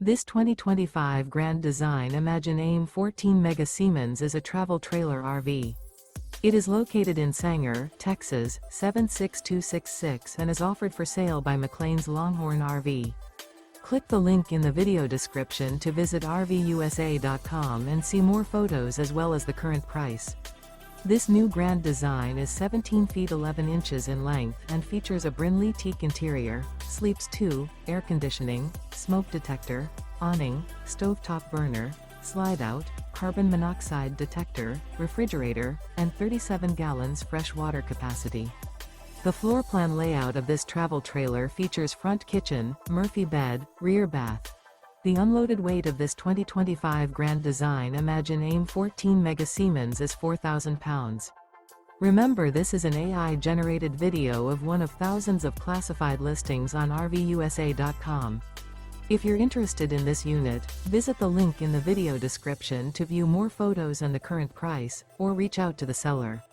This 2025 Grand Design Imagine AIM 14 Mega Siemens is a travel trailer RV. It is located in Sanger, Texas, 76266 and is offered for sale by McClain's Longhorn RV. Click the link in the video description to visit RVUSA.com and see more photos as well as the current price. This new Grand Design is 17 feet 11 inches in length and features a Brynlee Teak interior, sleeps 2, air conditioning, smoke detector, awning, stovetop burner, Slideout, carbon monoxide detector, refrigerator, and 37 gallons fresh water capacity. The floor plan layout of this travel trailer features front kitchen, Murphy bed, rear bath. The unloaded weight of this 2025 Grand Design Imagine AIM 14 Mega Siemens is 4,000 pounds. Remember, this is an AI-generated video of one of thousands of classified listings on RVUSA.com. If you're interested in this unit, visit the link in the video description to view more photos and the current price, or reach out to the seller.